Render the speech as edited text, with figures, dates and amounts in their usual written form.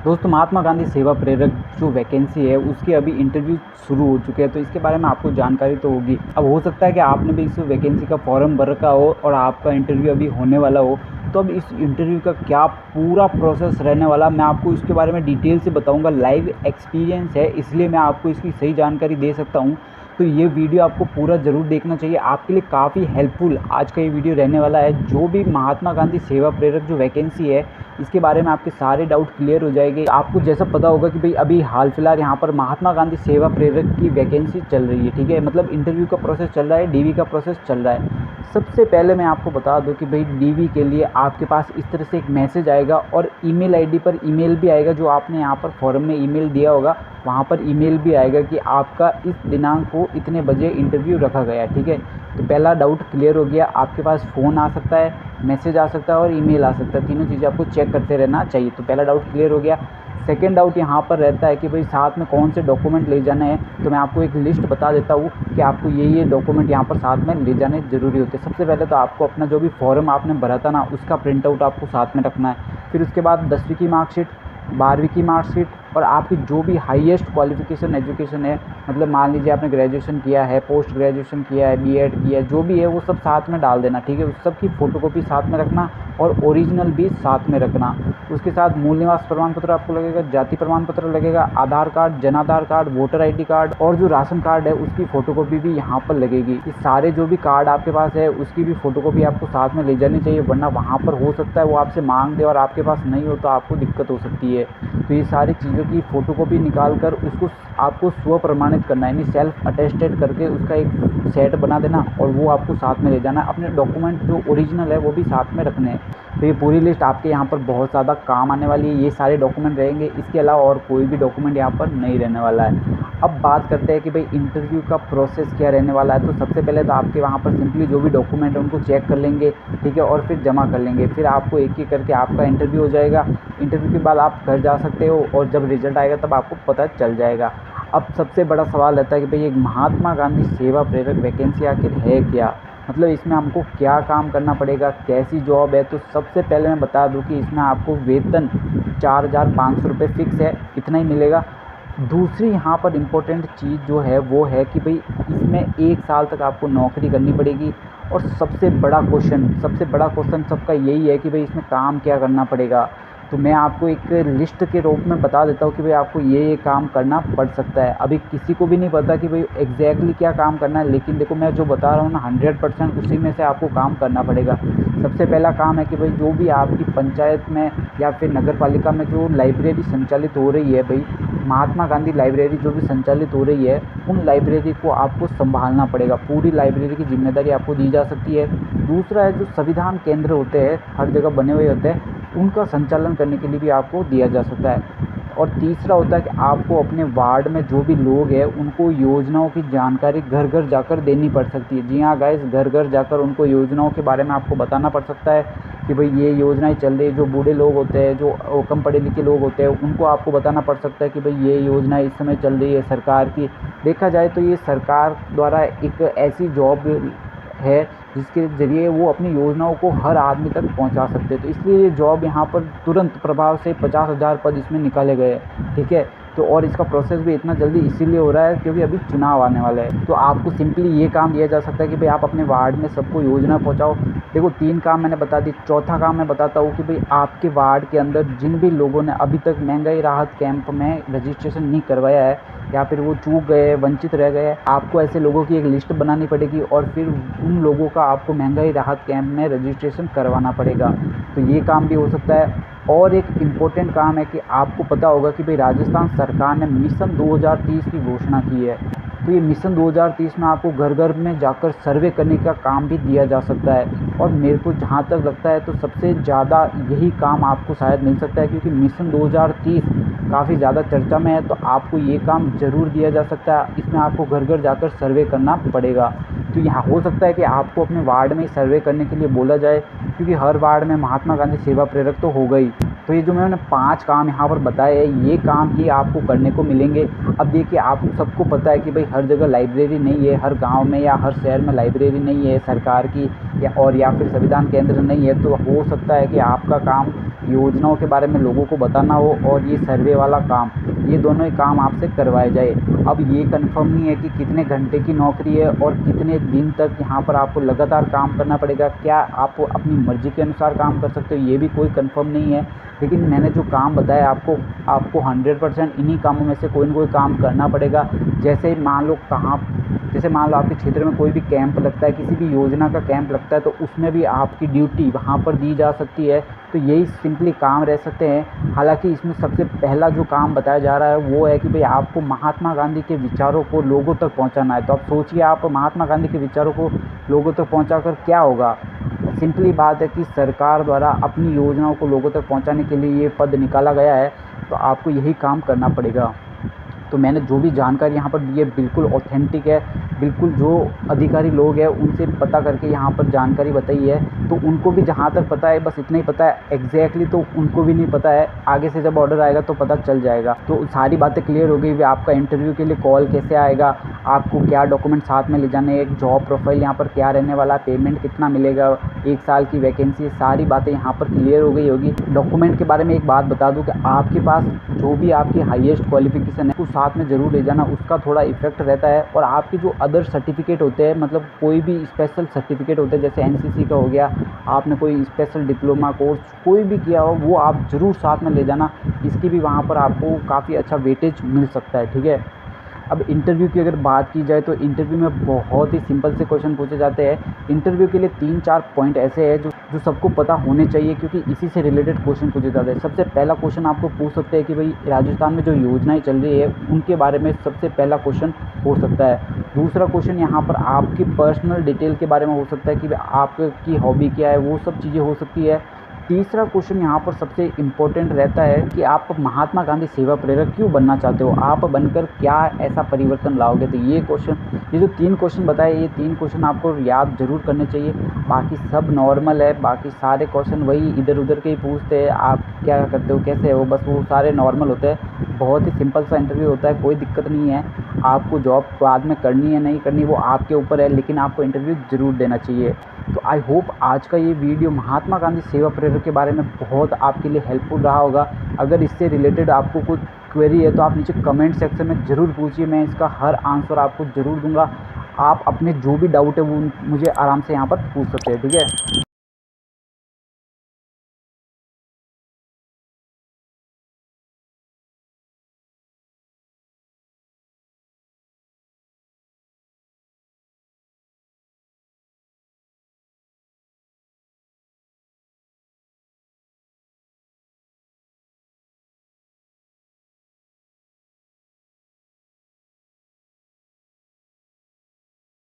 दोस्तों, महात्मा गांधी सेवा प्रेरक जो वैकेंसी है उसके अभी इंटरव्यू शुरू हो चुके हैं, तो इसके बारे में आपको जानकारी तो होगी। अब हो सकता है कि आपने भी इस वैकेंसी का फॉर्म भर रखा हो और आपका इंटरव्यू अभी होने वाला हो। तो अब इस इंटरव्यू का क्या पूरा प्रोसेस रहने वाला, मैं आपको इसके बारे में डिटेल से बताऊंगा। लाइव एक्सपीरियंस है, इसलिए मैं आपको इसकी सही जानकारी दे सकता हूँ। तो ये वीडियो आपको पूरा ज़रूर देखना चाहिए, आपके लिए काफ़ी हेल्पफुल आज का ये वीडियो रहने वाला है। जो भी महात्मा गांधी सेवा प्रेरक जो वैकेंसी है, इसके बारे में आपके सारे डाउट क्लियर हो जाएंगे। आपको जैसा पता होगा कि भाई अभी हाल फिलहाल यहाँ पर महात्मा गांधी सेवा प्रेरक की वैकेंसी चल रही है, ठीक है। मतलब इंटरव्यू का प्रोसेस चल रहा है, डीवी का प्रोसेस चल रहा है। सबसे पहले मैं आपको बता दूं कि भाई डीवी के लिए आपके पास इस तरह से एक मैसेज आएगा और ईमेल आईडी पर ईमेल भी आएगा। जो आपने यहाँ पर फॉर्म में ईमेल दिया होगा, वहाँ पर ईमेल भी आएगा कि आपका इस दिनांक को इतने बजे इंटरव्यू रखा गया है, ठीक है। तो पहला डाउट क्लियर हो गया। आपके पास फ़ोन आ सकता है, मैसेज आ सकता है और ईमेल आ सकता है। तीनों चीज़ें आपको चेक करते रहना चाहिए। तो पहला डाउट क्लियर हो गया। सेकेंड डाउट यहाँ पर रहता है कि भाई साथ में कौन से डॉक्यूमेंट ले जाने हैं। तो मैं आपको एक लिस्ट बता देता हूँ कि आपको ये डॉक्यूमेंट यहाँ पर साथ में ले जाने ज़रूरी होते हैं। सबसे पहले तो आपको अपना जो भी फॉर्म आपने भरा था ना, उसका प्रिंट आउट आपको साथ में रखना है। फिर उसके बाद 10वीं की मार्कशीट, 12वीं की मार्कशीट और आपकी जो भी हाईएस्ट क्वालिफ़िकेशन एजुकेशन है, मतलब मान लीजिए आपने ग्रेजुएशन किया है, पोस्ट ग्रेजुएशन किया है, बीएड किया है, जो भी है वो सब साथ में डाल देना, ठीक है। उस सब की फ़ोटोकॉपी साथ में रखना और ओरिजिनल भी साथ में रखना। उसके साथ मूल निवास प्रमाण पत्र आपको लगेगा, जाति प्रमाण पत्र लगेगा, आधार card, Jan Aadhaar card, voter ID card और जो राशन कार्ड है उसकी फ़ोटोकॉपी भी यहाँ पर लगेगी। ये सारे जो भी कार्ड आपके पास है उसकी भी फ़ोटोकॉपी आपको साथ में ले जानी चाहिए, वरना वहाँ पर हो सकता है वो आपसे मांग दे और आपके पास नहीं हो तो आपको दिक्कत हो सकती है। तो ये सारी चीज़ों की फ़ोटोकॉपी निकाल कर उसको आपको स्व प्रमाणित करना है, यानी सेल्फ अटेस्टेड करके उसका एक सेट बना देना और वो आपको साथ में ले जाना है। अपने डॉक्यूमेंट जो ओरिजिनल है वो भी साथ में रखने हैं। तो ये पूरी लिस्ट आपके यहाँ पर बहुत ज़्यादा काम आने वाली है। ये सारे डॉक्यूमेंट रहेंगे, इसके अलावा और कोई भी डॉक्यूमेंट यहाँ पर नहीं रहने वाला है। अब बात करते हैं कि भाई इंटरव्यू का प्रोसेस क्या रहने वाला है। तो सबसे पहले तो आपके वहाँ पर सिंपली जो भी डॉक्यूमेंट है उनको चेक कर लेंगे, ठीक है, और फिर जमा कर लेंगे। फिर आपको एक एक करके आपका इंटरव्यू हो जाएगा। इंटरव्यू के बाद आप घर जा सकते हो और जब रिजल्ट आएगा तब आपको पता चल जाएगा। अब सबसे बड़ा सवाल रहता है कि भाई एक महात्मा गांधी सेवा प्रेरक वैकेंसी आखिर है क्या, मतलब इसमें हमको क्या काम करना पड़ेगा, कैसी जॉब है। तो सबसे पहले मैं बता दूं कि इसमें आपको वेतन 4,500 रुपये फिक्स है, इतना ही मिलेगा। दूसरी यहाँ पर इम्पोर्टेंट चीज़ जो है वो है कि भाई इसमें 1 साल तक आपको नौकरी करनी पड़ेगी। और सबसे बड़ा क्वेश्चन सबका यही है कि भाई इसमें काम क्या करना पड़ेगा। तो मैं आपको एक लिस्ट के रूप में बता देता हूँ कि भाई आपको ये काम करना पड़ सकता है। अभी किसी को भी नहीं पता कि भाई एग्जैक्टली क्या काम करना है, लेकिन देखो मैं जो बता रहा हूँ ना 100% उसी में से आपको काम करना पड़ेगा। सबसे पहला काम है कि भाई जो भी आपकी पंचायत में या फिर नगर पालिका में जो लाइब्रेरी संचालित हो रही है, भाई महात्मा गांधी लाइब्रेरी जो भी संचालित हो रही है, उन लाइब्रेरी को आपको संभालना पड़ेगा। पूरी लाइब्रेरी की जिम्मेदारी आपको दी जा सकती है। दूसरा है जो संविधान केंद्र होते हैं, हर जगह बने हुए होते हैं, उनका संचालन करने के लिए भी आपको दिया जा सकता है। और तीसरा होता है कि आपको अपने वार्ड में जो भी लोग हैं उनको योजनाओं की जानकारी घर घर जाकर देनी पड़ सकती है। जी हाँ गाइस, घर घर जाकर उनको योजनाओं के बारे में आपको बताना पड़ सकता है कि भाई ये योजनाएं चल रही है। जो बूढ़े लोग होते हैं, जो कम पढ़े लिखे लोग होते हैं, उनको आपको बताना पड़ सकता है कि भाई ये योजना इस समय चल रही है सरकार की। देखा जाए तो ये सरकार द्वारा एक ऐसी जॉब है जिसके ज़रिए वो अपनी योजनाओं को हर आदमी तक पहुंचा सकते हैं। तो इसलिए ये जॉब यहाँ पर तुरंत प्रभाव से 50,000 पद इसमें निकाले गए हैं, ठीक है। तो और इसका प्रोसेस भी इतना जल्दी इसीलिए हो रहा है क्योंकि अभी चुनाव आने वाला है। तो आपको सिंपली ये काम दिया जा सकता है कि भाई आप अपने वार्ड में सबको योजना पहुँचाओ। देखो 3 काम मैंने बता दी, चौथा काम मैं बताता हूँ कि भाई आपके वार्ड के अंदर जिन भी लोगों ने अभी तक महंगाई राहत कैंप में रजिस्ट्रेशन नहीं करवाया है या फिर वो चूक गए, वंचित रह गए, आपको ऐसे लोगों की एक लिस्ट बनानी पड़ेगी और फिर उन लोगों का आपको महंगाई राहत कैंप में रजिस्ट्रेशन करवाना पड़ेगा। तो ये काम भी हो सकता है। और एक इम्पोर्टेंट काम है कि आपको पता होगा कि भाई राजस्थान सरकार ने मिशन 2030 की घोषणा की है। तो ये मिशन 2030 में आपको घर घर में जाकर सर्वे करने का काम भी दिया जा सकता है। और मेरे को जहाँ तक लगता है तो सबसे ज़्यादा यही काम आपको शायद मिल सकता है, क्योंकि मिशन 2030 काफ़ी ज़्यादा चर्चा में है। तो आपको ये काम ज़रूर दिया जा सकता है। इसमें आपको घर घर जाकर सर्वे करना पड़ेगा। तो यहाँ हो सकता है कि आपको अपने वार्ड में सर्वे करने के लिए बोला जाए, क्योंकि हर वार्ड में महात्मा गांधी सेवा प्रेरक तो हो गई। तो ये जो मैंने 5 काम यहाँ पर बताए हैं, ये काम ही आपको करने को मिलेंगे। अब देखिए, आप सबको पता है कि भाई हर जगह लाइब्रेरी नहीं है, हर गांव में या हर शहर में लाइब्रेरी नहीं है सरकार की, या फिर संविधान केंद्र नहीं है। तो हो सकता है कि आपका काम योजनाओं के बारे में लोगों को बताना हो और ये सर्वे वाला काम, ये दोनों ही काम आपसे करवाए जाए। अब ये कंफर्म नहीं है कि कितने घंटे की नौकरी है और कितने दिन तक यहाँ पर आपको लगातार काम करना पड़ेगा, क्या आप अपनी मर्ज़ी के अनुसार काम कर सकते हो, ये भी कोई कंफर्म नहीं है। लेकिन मैंने जो काम बताया आपको 100% इन्हीं कामों में से कोई ना कोई काम करना पड़ेगा। जैसे मान लो आपके क्षेत्र में कोई भी कैंप लगता है, किसी भी योजना का कैंप लगता है, तो उसमें भी आपकी ड्यूटी वहाँ पर दी जा सकती है। तो यही सिंपली काम रह सकते हैं। हालांकि इसमें सबसे पहला जो काम बताया जा रहा है वो है कि भाई आपको महात्मा गांधी के विचारों को लोगों तक पहुंचाना है। तो आप सोचिए, आप महात्मा गांधी के विचारों को लोगों तक पहुंचाकर क्या होगा। सिंपली बात है कि सरकार द्वारा अपनी योजनाओं को लोगों तक पहुंचाने के लिए ये पद निकाला गया है, तो आपको यही काम करना पड़ेगा। तो मैंने जो भी जानकारी यहाँ पर दी है बिल्कुल ऑथेंटिक है, बिल्कुल जो अधिकारी लोग हैं उनसे पता करके यहाँ पर जानकारी बताई है। तो उनको भी जहाँ तक पता है बस इतना ही पता है, एग्जैक्टली तो उनको भी नहीं पता है। आगे से जब ऑर्डर आएगा तो पता चल जाएगा। तो सारी बातें क्लियर हो गई। आपका इंटरव्यू के लिए कॉल कैसे आएगा, आपको क्या डॉक्यूमेंट साथ में ले जाने, एक जॉब प्रोफाइल यहाँ पर क्या रहने वाला, पेमेंट कितना मिलेगा, 1 साल की वैकेंसी, सारी बातें यहाँ पर क्लियर हो गई होगी। डॉक्यूमेंट के बारे में एक बात बता दूँ कि आपके पास जो भी आपकी हाईएस्ट क्वालिफिकेशन है साथ में ज़रूर ले जाना, उसका थोड़ा इफेक्ट रहता है। और आपके जो अदर सर्टिफिकेट होते हैं, मतलब कोई भी स्पेशल सर्टिफिकेट होते हैं, जैसे एनसीसी का हो गया, आपने कोई स्पेशल डिप्लोमा कोर्स कोई भी किया हो, वो आप ज़रूर साथ में ले जाना। इसकी भी वहाँ पर आपको काफ़ी अच्छा वेटेज मिल सकता है, ठीक है। अब इंटरव्यू की अगर बात की जाए तो इंटरव्यू में बहुत ही सिंपल से क्वेश्चन पूछे जाते हैं। इंटरव्यू के लिए 3-4 पॉइंट ऐसे हैं जो सबको पता होने चाहिए, क्योंकि इसी से रिलेटेड क्वेश्चन पूछे जाते हैं। सबसे पहला क्वेश्चन आपको पूछ सकते हैं कि भाई राजस्थान में जो योजनाएं चल रही है उनके बारे में सबसे पहला क्वेश्चन हो सकता है। दूसरा क्वेश्चन यहाँ पर आपकी पर्सनल डिटेल के बारे में हो सकता है कि आपकी हॉबी क्या है, वो सब चीज़ें हो सकती है। तीसरा क्वेश्चन यहाँ पर सबसे इम्पोर्टेंट रहता है कि आप महात्मा गांधी सेवा प्रेरक क्यों बनना चाहते हो, आप बनकर क्या ऐसा परिवर्तन लाओगे। तो ये जो 3 क्वेश्चन बताए, ये 3 क्वेश्चन आपको याद जरूर करने चाहिए। बाकी सब नॉर्मल है, बाकी सारे क्वेश्चन वही इधर उधर के ही पूछते हैं, आप क्या करते हो, कैसे हो, बस वो सारे नॉर्मल होते हैं। बहुत ही सिंपल सा इंटरव्यू होता है, कोई दिक्कत नहीं है। आपको जॉब बाद में करनी है नहीं करनी वो आपके ऊपर है, लेकिन आपको इंटरव्यू ज़रूर देना चाहिए। तो आई होप आज का ये वीडियो महात्मा गांधी सेवा प्रेरक के बारे में बहुत आपके लिए हेल्पफुल रहा होगा। अगर इससे रिलेटेड आपको कुछ क्वेरी है तो आप नीचे कमेंट सेक्शन में ज़रूर पूछिए, मैं इसका हर आंसर आपको ज़रूर दूंगा। आप अपने जो भी डाउट है वो मुझे आराम से यहाँ पर पूछ सकते हैं, ठीक है।